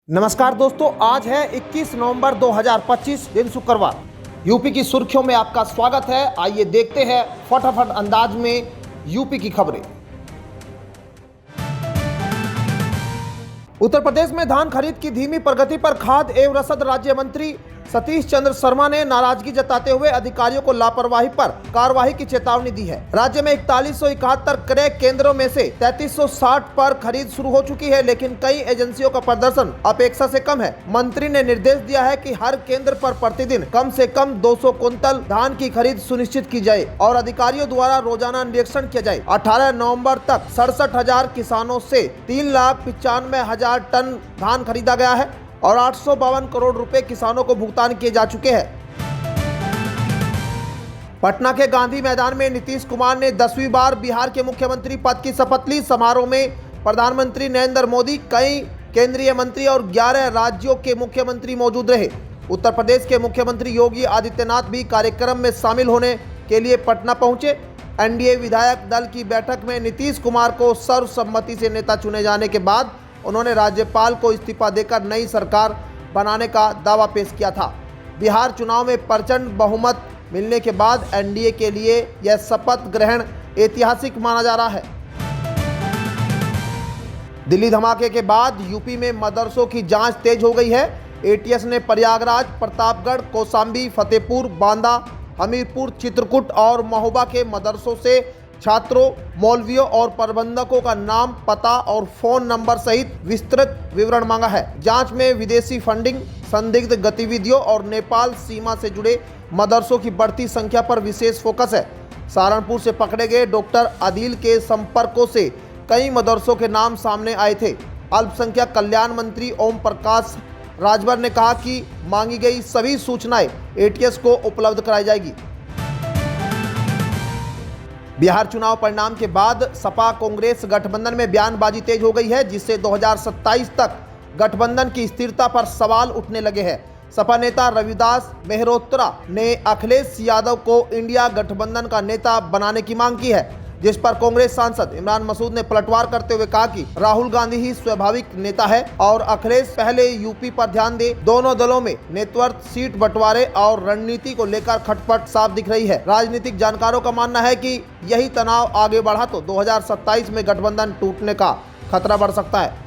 नमस्कार दोस्तों, आज है 21 नवंबर 2025 दिन शुक्रवार। यूपी की सुर्खियों में आपका स्वागत है। आइए देखते हैं फटाफट अंदाज में यूपी की खबरें। उत्तर प्रदेश में धान खरीद की धीमी प्रगति पर खाद्य एवं रसद राज्य मंत्री सतीश चंद्र शर्मा ने नाराजगी जताते हुए अधिकारियों को लापरवाही पर कार्रवाई की चेतावनी दी है। राज्य में 4171 क्रय केंद्रों में से 3360 पर खरीद शुरू हो चुकी है, लेकिन कई एजेंसियों का प्रदर्शन अपेक्षा से कम है। मंत्री ने निर्देश दिया है कि हर केंद्र पर प्रतिदिन कम से कम 200 कुंतल धान की खरीद सुनिश्चित की जाए और अधिकारियों द्वारा रोजाना निरीक्षण किया जाए। 18 नवंबर तक 67,000 किसानों से 3,95,000 टन धान खरीदा गया है और 852 करोड़ रुपए किसानों को भुगतान किए जा चुके हैं। पटना के गांधी मैदान में नीतीश कुमार ने 10वीं बार बिहार के मुख्यमंत्री पद की शपथ ली। समारोह में प्रधानमंत्री नरेंद्र मोदी, कई केंद्रीय मंत्री और 11 राज्यों के मुख्यमंत्री मौजूद रहे। उत्तर प्रदेश के मुख्यमंत्री योगी आदित्यनाथ भी कार्यक्रम में शामिल होने के लिए पटना पहुंचे। एनडीए विधायक दल की बैठक में नीतीश कुमार को सर्वसम्मति से नेता चुने जाने के बाद उन्होंने राज्यपाल को इस्तीफा देकर नई सरकार बनाने का दावा पेश किया था। बिहार चुनाव में प्रचंड बहुमत मिलने के बाद एनडीए के लिए यह शपथ ग्रहण ऐतिहासिक माना जा रहा है। दिल्ली धमाके के बाद यूपी में मदरसों की जांच तेज हो गई है। एटीएस ने प्रयागराज, प्रतापगढ़, कौशाम्बी, फतेहपुर, बांदा, हमीरपुर, चित्रकूट और महोबा के मदरसों से छात्रों, मौलवियों और प्रबंधकों का नाम, पता और फोन नंबर सहित विस्तृत विवरण मांगा है। जांच में विदेशी फंडिंग, संदिग्ध गतिविधियों और नेपाल सीमा से जुड़े मदरसों की बढ़ती संख्या पर विशेष फोकस है। सहारनपुर से पकड़े गए डॉक्टर आदिल के संपर्कों से कई मदरसों के नाम सामने आए थे। अल्पसंख्यक कल्याण मंत्री ओम प्रकाश राजभर ने कहा कि मांगी गई सभी सूचनाएं एटीएस को उपलब्ध कराई जाएगी। बिहार चुनाव परिणाम के बाद सपा कांग्रेस गठबंधन में बयानबाजी तेज हो गई है, जिससे 2027 तक गठबंधन की स्थिरता पर सवाल उठने लगे हैं। सपा नेता रविदास मेहरोत्रा ने अखिलेश यादव को इंडिया गठबंधन का नेता बनाने की मांग की है, जिस पर कांग्रेस सांसद इमरान मसूद ने पलटवार करते हुए कहा कि राहुल गांधी ही स्वाभाविक नेता है और अखिलेश पहले यूपी पर ध्यान दे। दोनों दलों में नेतृत्व, सीट बंटवारे और रणनीति को लेकर खटपट साफ दिख रही है। राजनीतिक जानकारों का मानना है कि यही तनाव आगे बढ़ा तो 2027 में गठबंधन टूटने का खतरा बढ़ सकता है।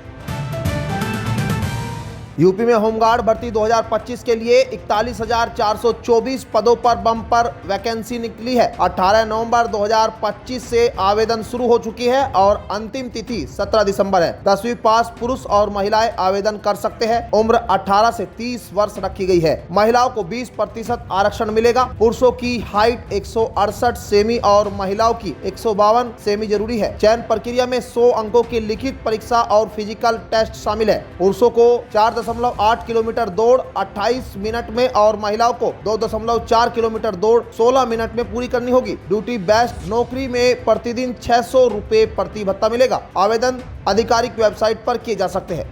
यूपी में होमगार्ड भर्ती 2025 के लिए 41,424 पदों पर बम्पर वैकेंसी निकली है। 18 नवंबर 2025 से आवेदन शुरू हो चुकी है और अंतिम तिथि 17 दिसंबर है। 10वीं पास पुरुष और महिलाएं आवेदन कर सकते हैं। उम्र 18 से 30 वर्ष रखी गई है। महिलाओं को 20% आरक्षण मिलेगा। पुरुषों की हाइट 168 सेमी और महिलाओं की 152 सेमी जरूरी है। चयन प्रक्रिया में 100 अंकों की लिखित परीक्षा और फिजिकल टेस्ट शामिल है। पुरुषों को 4.8 किलोमीटर दौड़ 28 मिनट में और महिलाओं को 2.4 किलोमीटर दौड़ 16 मिनट में पूरी करनी होगी। ड्यूटी बेस्ड नौकरी में प्रतिदिन 600 रुपए प्रति भत्ता मिलेगा। आवेदन आधिकारिक वेबसाइट पर किए जा सकते हैं।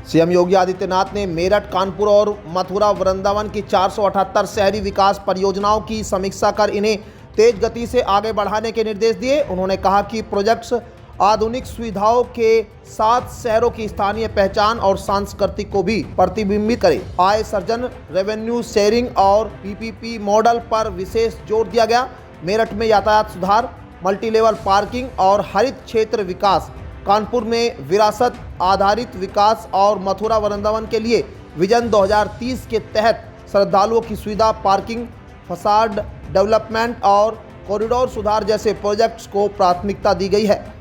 सीएम योगी आदित्यनाथ ने मेरठ, कानपुर और मथुरा वृंदावन की 478 शहरी विकास परियोजनाओं की समीक्षा कर इन्हें तेज गति से आगे बढ़ाने के निर्देश दिए। उन्होंने कहा कि प्रोजेक्ट्स आधुनिक सुविधाओं के साथ शहरों की स्थानीय पहचान और संस्कृति को भी प्रतिबिंबित करे। आय सर्जन, रेवेन्यू शेयरिंग और पीपीपी मॉडल पर विशेष जोर दिया गया। मेरठ में यातायात सुधार, मल्टीलेवल पार्किंग और हरित क्षेत्र विकास, कानपुर में विरासत आधारित विकास और मथुरा वृंदावन के लिए विजन 2030 के तहत श्रद्धालुओं की सुविधा, पार्किंग, फसाड डेवलपमेंट और कॉरिडोर सुधार जैसे प्रोजेक्ट्स को प्राथमिकता दी गई है।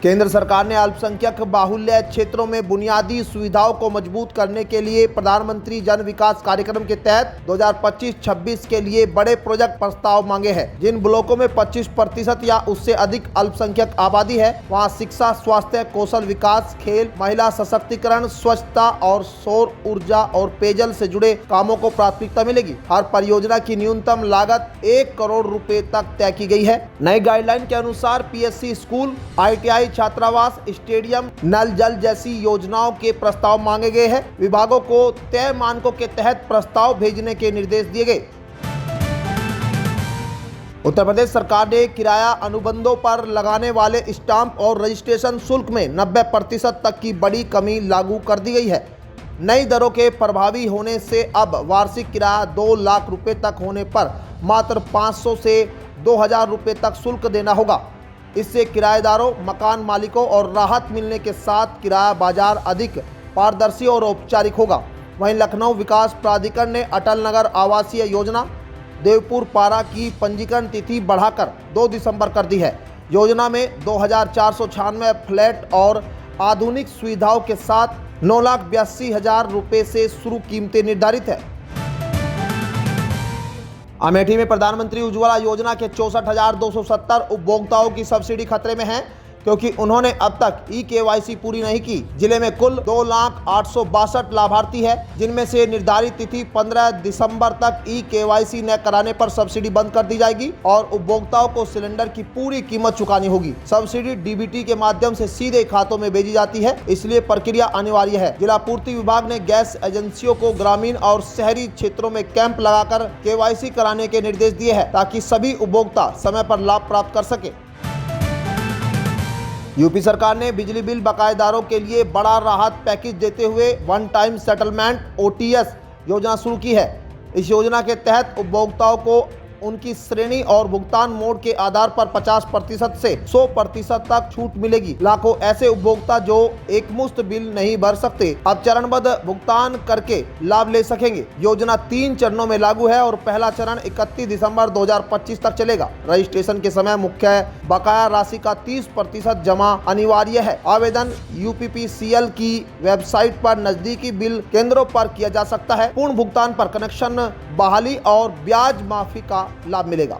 केंद्र सरकार ने अल्पसंख्यक बाहुल्य क्षेत्रों में बुनियादी सुविधाओं को मजबूत करने के लिए प्रधानमंत्री जन विकास कार्यक्रम के तहत 2025-26 के लिए बड़े प्रोजेक्ट प्रस्ताव मांगे हैं। जिन ब्लॉकों में 25% या उससे अधिक अल्पसंख्यक आबादी है, वहां शिक्षा, स्वास्थ्य, कौशल विकास, खेल, महिला सशक्तिकरण, स्वच्छता और सौर ऊर्जा और पेयजल से जुड़े कामों को प्राथमिकता मिलेगी। हर परियोजना की न्यूनतम लागत 1 करोड़ रुपए तक तय की गई है। नई गाइडलाइन के अनुसार पीएससी स्कूल, ITI छात्रावास, स्टेडियम, नल जल जैसी योजनाओं के प्रस्ताव मांगे गए हैं। विभागों को तय मानकों के तहत प्रस्ताव भेजने के निर्देश दिए गए। उत्तर प्रदेश सरकार ने किराया अनुबंधों पर लगाने वाले स्टाम्प और रजिस्ट्रेशन शुल्क में 90% तक की बड़ी कमी लागू कर दी गई है। नई दरों के प्रभावी होने से अब वार्षिक किराया 2 लाख रुपए तक होने पर मात्र 500 से 2000 रुपए तक शुल्क देना होगा। इससे किराएदारों, मकान मालिकों और राहत मिलने के साथ किराया बाजार अधिक पारदर्शी और औपचारिक होगा। वहीं लखनऊ विकास प्राधिकरण ने अटल नगर आवासीय योजना देवपुर पारा की पंजीकरण तिथि बढ़ाकर 2 दिसंबर कर दी है। योजना में 2496 फ्लैट और आधुनिक सुविधाओं के साथ 9,82,000 रुपये से शुरू कीमतें निर्धारित है। अमेठी में प्रधानमंत्री उज्ज्वला योजना के 64,270 उपभोक्ताओं की सब्सिडी खतरे में है, क्योंकि उन्होंने अब तक ई-केवाईसी पूरी नहीं की। जिले में कुल 2,08,62 लाभार्थी है, जिनमें से निर्धारित तिथि 15 दिसंबर तक ई-केवाईसी न कराने पर सब्सिडी बंद कर दी जाएगी और उपभोक्ताओं को सिलेंडर की पूरी कीमत चुकानी होगी। सब्सिडी डीबीटी के माध्यम से सीधे खातों में भेजी जाती है, इसलिए प्रक्रिया अनिवार्य है। जिला पूर्ति विभाग ने गैस एजेंसियों को ग्रामीण और शहरी क्षेत्रों में कैंप लगाकर केवाईसी कराने के निर्देश दिए हैं, ताकि सभी उपभोक्ता समय पर लाभ प्राप्त कर सके। यूपी सरकार ने बिजली बिल बकायेदारों के लिए बड़ा राहत पैकेज देते हुए वन टाइम सेटलमेंट OTS योजना शुरू की है। इस योजना के तहत उपभोक्ताओं को उनकी श्रेणी और भुगतान मोड के आधार पर 50% से 100% तक छूट मिलेगी। लाखों ऐसे उपभोक्ता जो एकमुश्त बिल नहीं भर सकते, अब चरणबद्ध भुगतान करके लाभ ले सकेंगे। योजना 3 चरणों में लागू है और पहला चरण 31 दिसंबर 2025 तक चलेगा। रजिस्ट्रेशन के समय मुख्य बकाया राशि का 30% जमा अनिवार्य है। आवेदन UPPCL की वेबसाइट पर नजदीकी बिल केंद्रों पर किया जा सकता है। पूर्ण भुगतान पर कनेक्शन बहाली और ब्याज माफी का लाभ मिलेगा।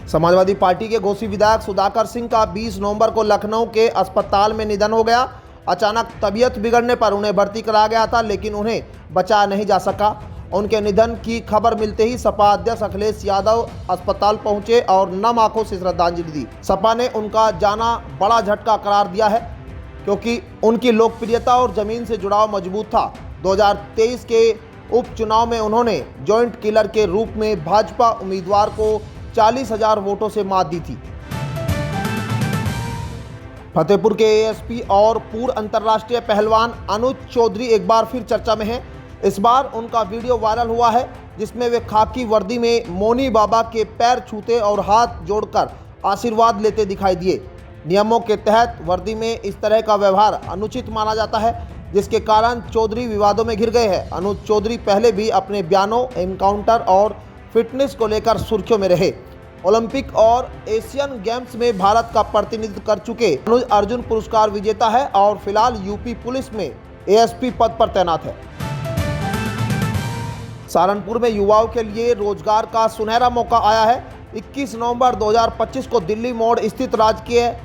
समाजवादी पार्टी के घोसी विधायक सुधाकर सिंह का 20 नवंबर को लखनऊ के अस्पताल में निधन हो गया। अचानक तबीयत बिगड़ने पर उन्हें भर्ती कराया गया था, लेकिन उन्हें बचाया नहीं जा सका। उनके निधन की खबर मिलते ही सपा अध्यक्ष अखिलेश यादव अस्पताल पहुंचे और नम आंखों से श्रद्धांजलि दी। सपा ने उनका जाना बड़ा झटका करार दिया है, क्योंकि उनकी लोकप्रियता और जमीन से जुड़ाव मजबूत था। 2023 के उपचुनाव में उन्होंने जॉइंट किलर के रूप में भाजपा उम्मीदवार को 40,000 वोटों से मात दी थी। फतेहपुर के ASP और पूर्व अंतर्राष्ट्रीय पहलवान अनुज चौधरी एक बार फिर चर्चा में हैं। इस बार उनका वीडियो वायरल हुआ है, जिसमें वे खाकी वर्दी में मौनी बाबा के पैर छूते और हाथ जोड़कर आशीर्वाद लेते दिखाई दिए। नियमों के तहत वर्दी में इस तरह का व्यवहार अनुचित माना जाता है, जिसके कारण चौधरी विवादों में घिर गए हैं। अनुज चौधरी पहले भी अपने बयानों, एनकाउंटर और फिटनेस को लेकर सुर्खियों में रहे। ओलंपिक और एशियन गेम्स में भारत का प्रतिनिधित्व कर चुके अनुज अर्जुन पुरस्कार विजेता है और फिलहाल यूपी पुलिस में ASP पद पर तैनात है। सहारनपुर में युवाओं के लिए रोजगार का सुनहरा मौका आया है। 21 नवंबर 2025 को दिल्ली मोड़ स्थित राजकीय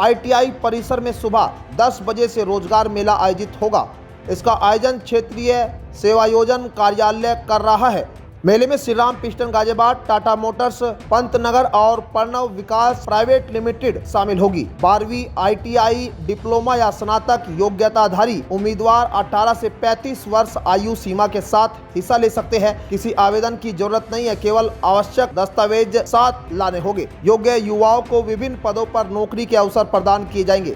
ITI परिसर में सुबह 10 बजे से रोजगार मेला आयोजित होगा। इसका आयोजन क्षेत्रीय सेवायोजन कार्यालय कर रहा है। मेले में श्री राम पिस्टन गाजियाबाद, टाटा मोटर्स, पंतनगर और प्रणव विकास प्राइवेट लिमिटेड शामिल होगी। 12वीं ITI डिप्लोमा या स्नातक योग्यताधारी उम्मीदवार 18 से 35 वर्ष आयु सीमा के साथ हिस्सा ले सकते हैं। किसी आवेदन की जरूरत नहीं है, केवल आवश्यक दस्तावेज साथ लाने होंगे। योग्य युवाओं को विभिन्न पदों पर नौकरी के अवसर प्रदान किए जाएंगे।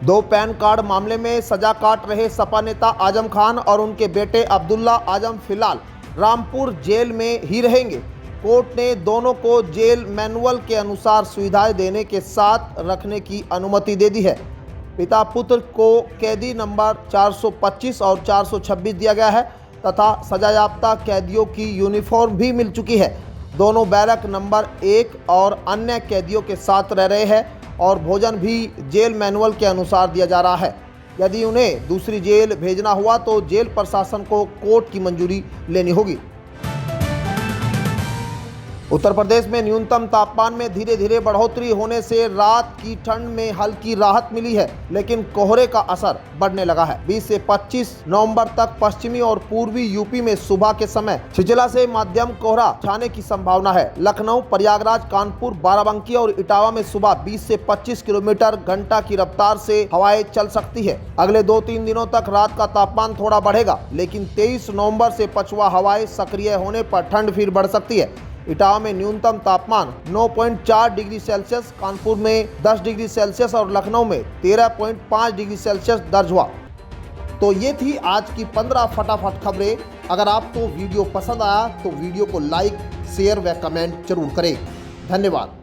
2 पैन कार्ड मामले में सजा काट रहे सपा नेता आजम खान और उनके बेटे अब्दुल्ला आजम फिलहाल रामपुर जेल में ही रहेंगे। कोर्ट ने दोनों को जेल मैनुअल के अनुसार सुविधाएं देने के साथ रखने की अनुमति दे दी है। पिता पुत्र को कैदी नंबर 425 और 426 दिया गया है तथा सजायाफ्ता कैदियों की यूनिफॉर्म भी मिल चुकी है। दोनों बैरक नंबर 1 और अन्य कैदियों के साथ रह रहे हैं और भोजन भी जेल मैनुअल के अनुसार दिया जा रहा है। यदि उन्हें दूसरी जेल भेजना हुआ तो जेल प्रशासन को कोर्ट की मंजूरी लेनी होगी। उत्तर प्रदेश में न्यूनतम तापमान में धीरे धीरे बढ़ोतरी होने से रात की ठंड में हल्की राहत मिली है, लेकिन कोहरे का असर बढ़ने लगा है। 20 से 25 नवंबर तक पश्चिमी और पूर्वी यूपी में सुबह के समय छिछला से मध्यम कोहरा छाने की संभावना है। लखनऊ, प्रयागराज, कानपुर, बाराबंकी और इटावा में सुबह 20 से 25 किलोमीटर घंटा की रफ्तार से हवाएं चल सकती है। अगले 2-3 दिनों तक रात का तापमान थोड़ा बढ़ेगा, लेकिन 23 नवंबर से पछुआ हवाएं सक्रिय होने पर ठंड फिर बढ़ सकती है। इटावा में न्यूनतम तापमान 9.4 डिग्री सेल्सियस, कानपुर में 10 डिग्री सेल्सियस और लखनऊ में 13.5 डिग्री सेल्सियस दर्ज हुआ। तो ये थी आज की 15 फटाफट खबरें। अगर आपको वीडियो पसंद आया तो वीडियो को लाइक, शेयर व कमेंट जरूर करें। धन्यवाद।